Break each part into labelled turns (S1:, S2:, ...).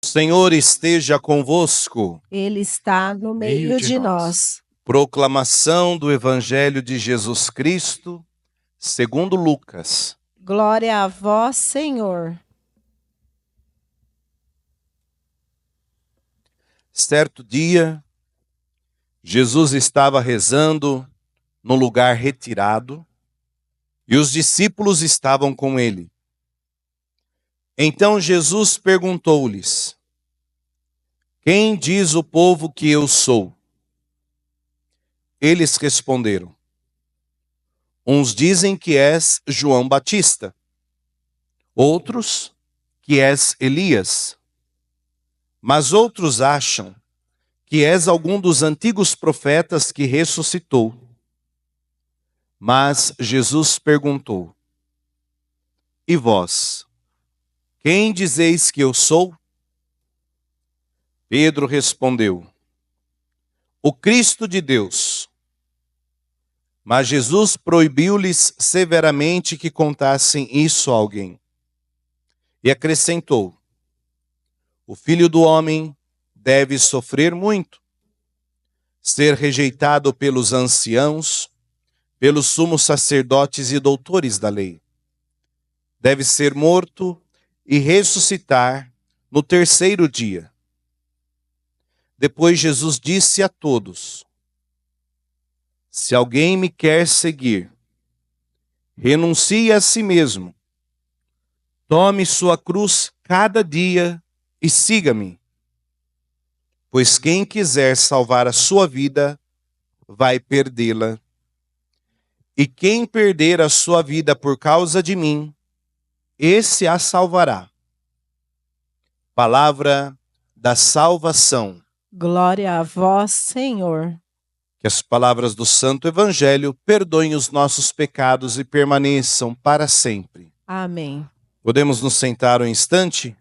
S1: O Senhor esteja convosco.
S2: Ele está no meio de nós.
S1: Proclamação do Evangelho de Jesus Cristo, segundo Lucas.
S2: Glória a vós, Senhor.
S1: Certo dia, Jesus estava rezando num lugar retirado e os discípulos estavam com ele. Então Jesus perguntou-lhes: Quem diz o povo que eu sou? Eles responderam: Uns dizem que és João Batista, outros que és Elias, mas outros acham que és algum dos antigos profetas que ressuscitou. Mas Jesus perguntou: E vós, quem dizeis que eu sou? Pedro respondeu: O Cristo de Deus. Mas Jesus proibiu-lhes severamente que contassem isso a alguém. E acrescentou: O Filho do Homem deve sofrer muito, ser rejeitado pelos anciãos, pelos sumos sacerdotes e doutores da lei. Deve ser morto e ressuscitar no terceiro dia. Depois Jesus disse a todos: Se alguém me quer seguir, renuncie a si mesmo, tome sua cruz cada dia e siga-me. Pois quem quiser salvar a sua vida, vai perdê-la. E quem perder a sua vida por causa de mim, esse a salvará. Palavra da salvação.
S2: Glória a vós, Senhor.
S1: Que as palavras do Santo Evangelho perdoem os nossos pecados e permaneçam para sempre.
S2: Amém.
S1: Podemos nos sentar um instante?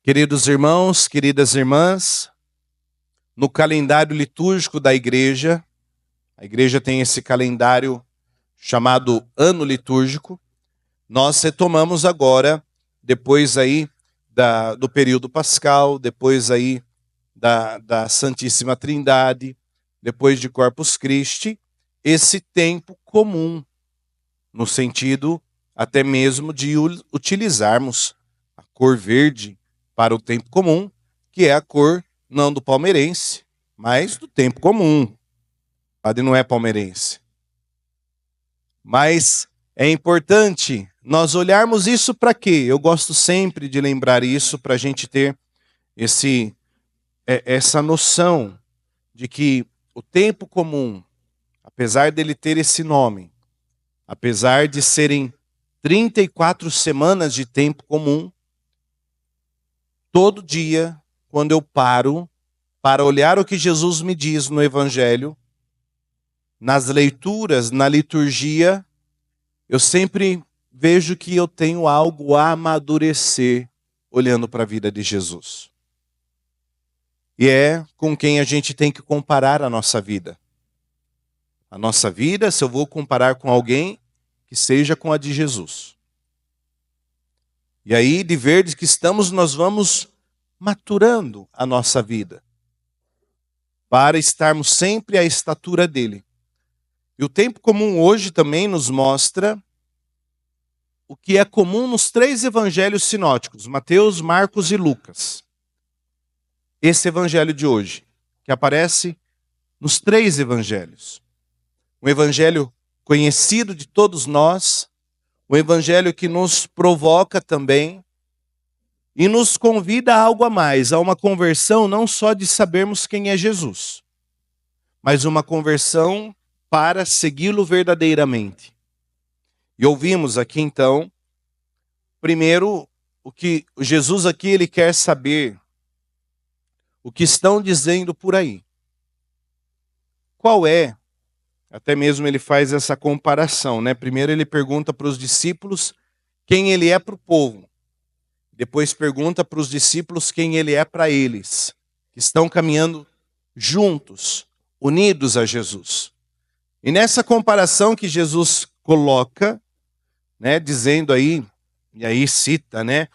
S1: Queridos irmãos, queridas irmãs, no calendário litúrgico da igreja, a igreja tem esse calendário chamado ano litúrgico, nós retomamos agora, depois aí do período pascal, depois aí da Santíssima Trindade, depois de Corpus Christi, esse tempo comum, no sentido até mesmo de utilizarmos a cor verde para o tempo comum, que é a cor não do palmeirense, mas do tempo comum. O padre não é palmeirense. Mas é importante nós olharmos isso para quê? Eu gosto sempre de lembrar isso para a gente ter essa noção de que o tempo comum, apesar dele ter esse nome, apesar de serem 34 semanas de tempo comum, todo dia, quando eu paro para olhar o que Jesus me diz no Evangelho, nas leituras, na liturgia, eu sempre vejo que eu tenho algo a amadurecer olhando para a vida de Jesus. E é com quem a gente tem que comparar a nossa vida. A nossa vida, se eu vou comparar com alguém, que seja com a de Jesus. E aí, de verde que estamos, nós vamos maturando a nossa vida, para estarmos sempre à estatura dele. E o tempo comum hoje também nos mostra o que é comum nos 3 evangelhos sinóticos, Mateus, Marcos e Lucas. Esse evangelho de hoje, que aparece nos 3 evangelhos. Um evangelho conhecido de todos nós, um evangelho que nos provoca também e nos convida a algo a mais, a uma conversão não só de sabermos quem é Jesus, mas uma conversão para segui-lo verdadeiramente. E ouvimos aqui então, primeiro, o que Jesus aqui ele quer saber, o que estão dizendo por aí. Qual é? Até mesmo ele faz essa comparação, né? Primeiro ele pergunta para os discípulos quem ele é para o povo. Depois pergunta para os discípulos quem ele é para eles, que estão caminhando juntos, unidos a Jesus. E nessa comparação que Jesus coloca, né, dizendo aí, e aí cita, né,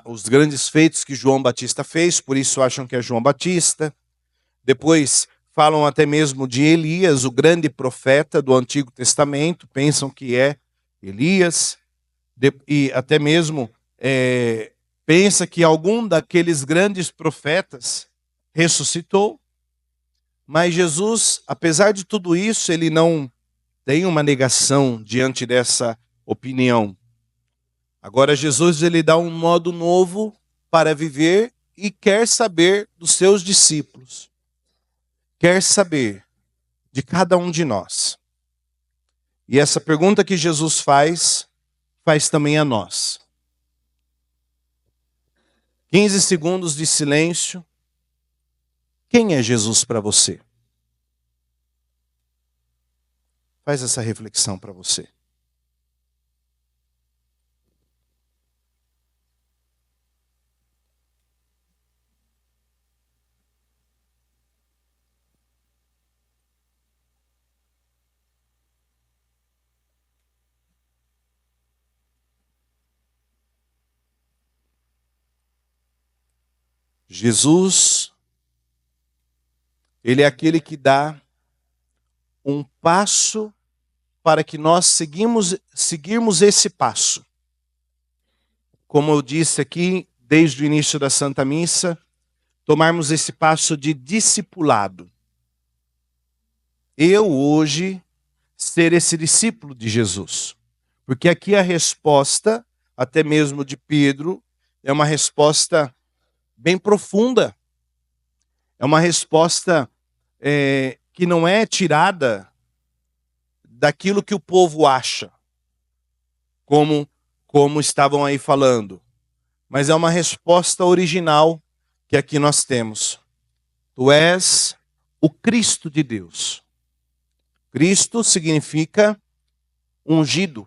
S1: os grandes feitos que João Batista fez, por isso acham que é João Batista. Depois falam até mesmo de Elias, o grande profeta do Antigo Testamento, pensam que é Elias, e até mesmo pensa que algum daqueles grandes profetas ressuscitou. Mas Jesus, apesar de tudo isso, ele não tem uma negação diante dessa opinião. Agora Jesus ele dá um modo novo para viver e quer saber dos seus discípulos. Quer saber de cada um de nós. E essa pergunta que Jesus faz também a nós. 15 segundos de silêncio. Quem é Jesus para você? Faz essa reflexão para você. Jesus, ele é aquele que dá um passo para que nós seguirmos esse passo. Como eu disse aqui, desde o início da Santa Missa, tomarmos esse passo de discipulado. Eu hoje ser esse discípulo de Jesus. Porque aqui a resposta, até mesmo de Pedro, é uma resposta bem profunda. É uma resposta que não é tirada daquilo que o povo acha, como estavam aí falando. Mas é uma resposta original que aqui nós temos. Tu és o Cristo de Deus. Cristo significa ungido.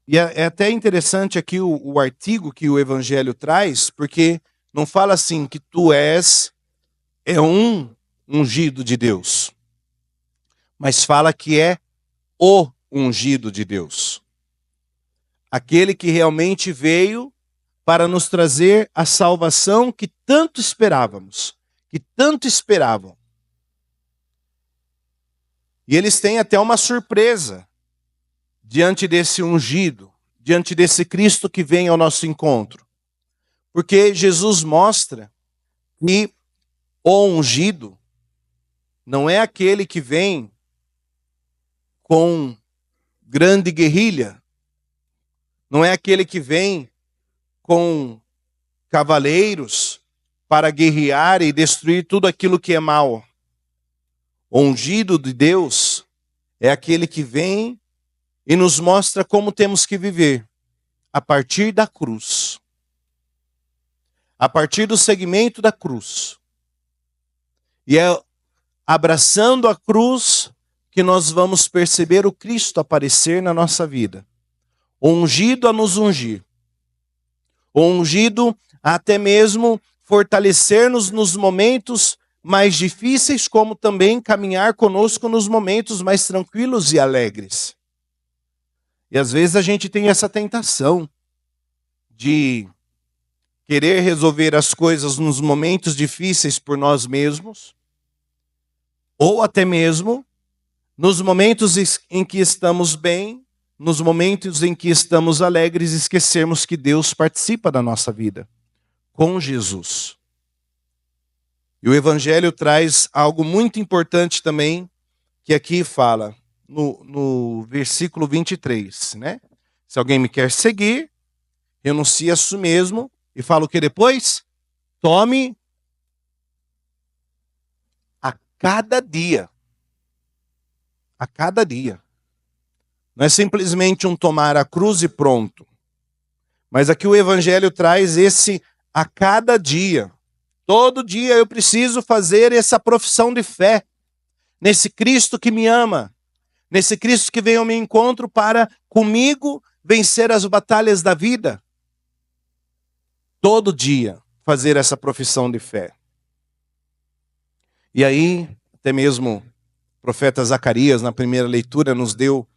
S1: E é até interessante aqui o artigo que o Evangelho traz, porque não fala assim que tu és um ungido de Deus, mas fala que é o ungido de Deus. Aquele que realmente veio para nos trazer a salvação que tanto esperávamos, que tanto esperavam. E eles têm até uma surpresa diante desse ungido, diante desse Cristo que vem ao nosso encontro. Porque Jesus mostra que o ungido não é aquele que vem com grande guerrilha, não é aquele que vem com cavaleiros para guerrear e destruir tudo aquilo que é mal. O ungido de Deus é aquele que vem e nos mostra como temos que viver a partir da cruz. A partir do segmento da cruz. E é abraçando a cruz que nós vamos perceber o Cristo aparecer na nossa vida. O ungido a nos ungir. O ungido a até mesmo fortalecer-nos nos momentos mais difíceis, como também caminhar conosco nos momentos mais tranquilos e alegres. E às vezes a gente tem essa tentação de querer resolver as coisas nos momentos difíceis por nós mesmos, ou até mesmo nos momentos em que estamos bem, nos momentos em que estamos alegres, esquecermos que Deus participa da nossa vida, com Jesus. E o Evangelho traz algo muito importante também, que aqui fala, no versículo 23, né? Se alguém me quer seguir, renuncie a si mesmo, e fala o que depois? Tome a cada dia. A cada dia. Não é simplesmente um tomar a cruz e pronto. Mas aqui o Evangelho traz esse a cada dia. Todo dia eu preciso fazer essa profissão de fé. Nesse Cristo que me ama. Nesse Cristo que vem ao meu encontro para comigo vencer as batalhas da vida. Todo dia fazer essa profissão de fé. E aí, até mesmo o profeta Zacarias, na primeira leitura, nos deu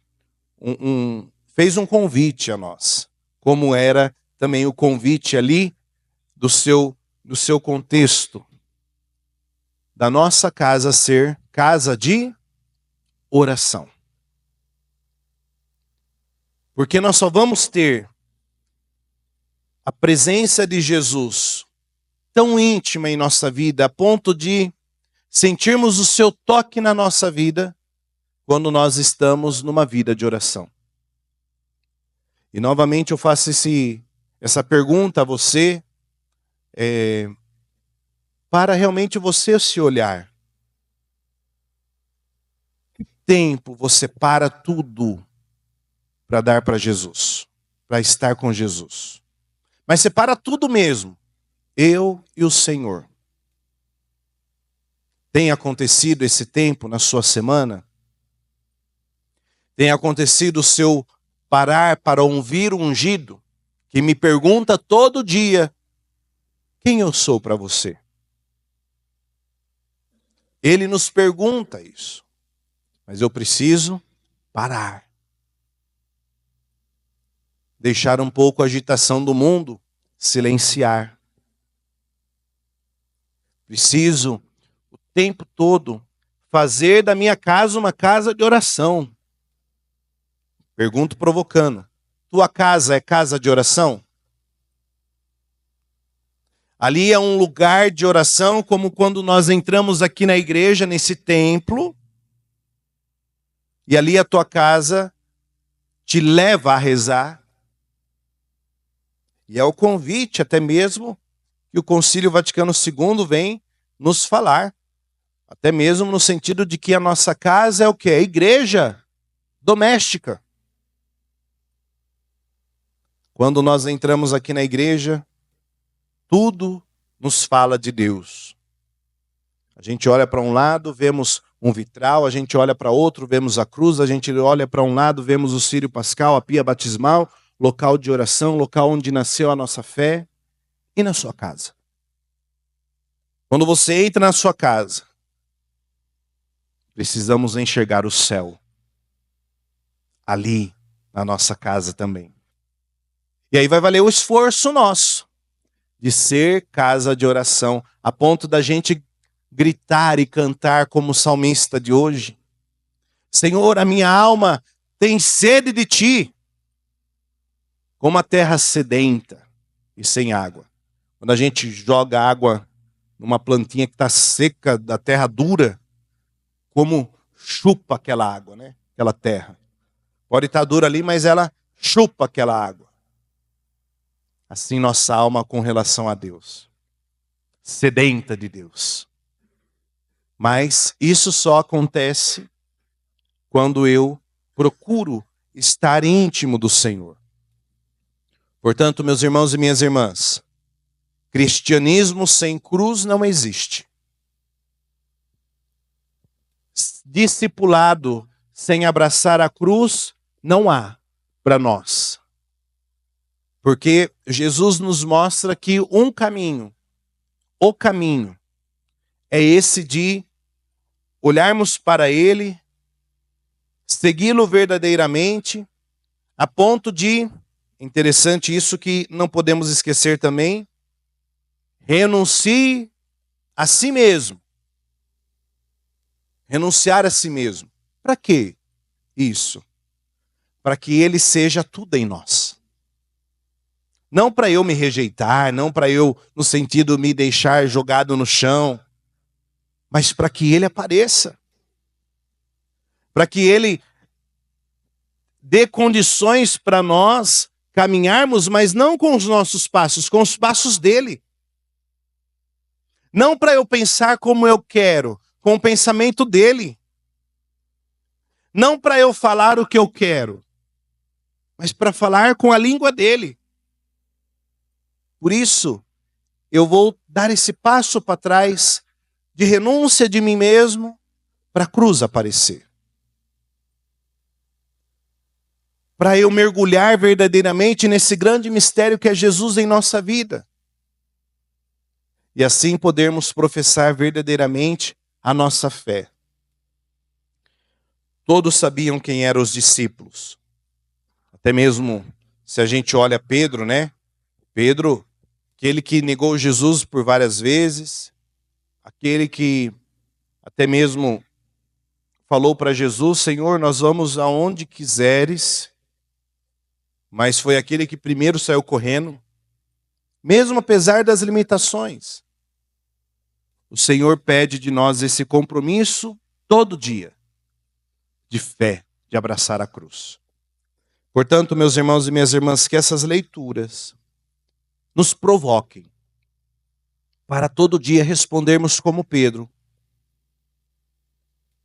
S1: fez um convite a nós, como era também o convite ali do seu contexto, da nossa casa ser casa de oração. Porque nós só vamos ter a presença de Jesus tão íntima em nossa vida, a ponto de sentirmos o seu toque na nossa vida, quando nós estamos numa vida de oração. E novamente eu faço essa pergunta a você, para realmente você se olhar. Que tempo você para tudo para dar para Jesus, para estar com Jesus? Mas você para tudo mesmo, eu e o Senhor. Tem acontecido esse tempo na sua semana? Tem acontecido o seu parar para ouvir o ungido, que me pergunta todo dia, quem eu sou para você? Ele nos pergunta isso, mas eu preciso parar. Deixar um pouco a agitação do mundo, silenciar. Preciso, o tempo todo, fazer da minha casa uma casa de oração. Pergunto provocando, tua casa é casa de oração? Ali é um lugar de oração, como quando nós entramos aqui na igreja, nesse templo, e ali a tua casa te leva a rezar. E é o convite até mesmo que o Concílio Vaticano II vem nos falar. Até mesmo no sentido de que a nossa casa é o quê? É igreja doméstica. Quando nós entramos aqui na igreja, tudo nos fala de Deus. A gente olha para um lado, vemos um vitral, a gente olha para outro, vemos a cruz, a gente olha para um lado, vemos o círio pascal, a pia batismal, local de oração, local onde nasceu a nossa fé. E na sua casa? Quando você entra na sua casa, precisamos enxergar o céu ali na nossa casa também. E aí vai valer o esforço nosso de ser casa de oração, a ponto da gente gritar e cantar como o salmista de hoje. Senhor, a minha alma tem sede de ti, como a terra sedenta e sem água. Quando a gente joga água numa plantinha que está seca, da terra dura, como chupa aquela água, né? Aquela terra. Pode estar dura ali, mas ela chupa aquela água. Assim nossa alma com relação a Deus. Sedenta de Deus. Mas isso só acontece quando eu procuro estar íntimo do Senhor. Portanto, meus irmãos e minhas irmãs, cristianismo sem cruz não existe. Discipulado sem abraçar a cruz não há para nós. Porque Jesus nos mostra que o caminho é esse de olharmos para Ele, segui-lo verdadeiramente, a ponto de, interessante isso que não podemos esquecer também, renuncie a si mesmo. Renunciar a si mesmo. Para quê isso? Para que Ele seja tudo em nós. Não para eu me rejeitar, não para eu, no sentido, me deixar jogado no chão, mas para que Ele apareça. Para que Ele dê condições para nós caminharmos, mas não com os nossos passos, com os passos dEle. Não para eu pensar como eu quero, com o pensamento dEle. Não para eu falar o que eu quero, mas para falar com a língua dEle. Por isso, eu vou dar esse passo para trás de renúncia de mim mesmo para a cruz aparecer. Para eu mergulhar verdadeiramente nesse grande mistério que é Jesus em nossa vida. E assim podermos professar verdadeiramente a nossa fé. Todos sabiam quem eram os discípulos. Até mesmo se a gente olha Pedro, né? Pedro, aquele que negou Jesus por várias vezes, aquele que até mesmo falou para Jesus: Senhor, nós vamos aonde quiseres, mas foi aquele que primeiro saiu correndo, mesmo apesar das limitações. O Senhor pede de nós esse compromisso todo dia, de fé, de abraçar a cruz. Portanto, meus irmãos e minhas irmãs, que essas leituras nos provoquem para todo dia respondermos como Pedro: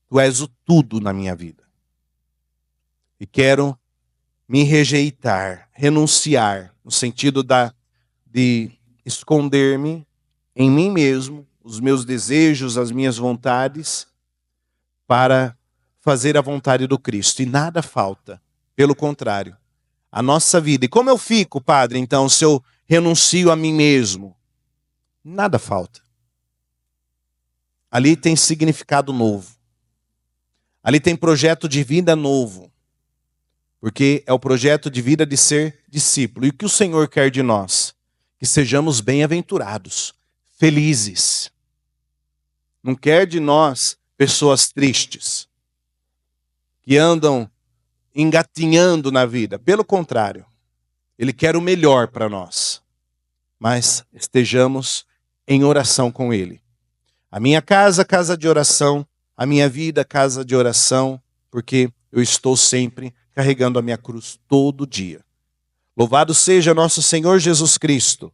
S1: Tu és o tudo na minha vida. E quero me rejeitar, renunciar, no sentido de esconder-me em mim mesmo, os meus desejos, as minhas vontades, para fazer a vontade do Cristo. E nada falta. Pelo contrário, a nossa vida. E como eu fico, Padre, então, se eu renuncio a mim mesmo? Nada falta. Ali tem significado novo. Ali tem projeto de vida novo. Porque é o projeto de vida de ser discípulo. E o que o Senhor quer de nós? Que sejamos bem-aventurados, felizes. Não quer de nós pessoas tristes, que andam engatinhando na vida. Pelo contrário, Ele quer o melhor para nós. Mas estejamos em oração com Ele. A minha casa, casa de oração. A minha vida, casa de oração. Porque eu estou sempre carregando a minha cruz todo dia. Louvado seja nosso Senhor Jesus Cristo,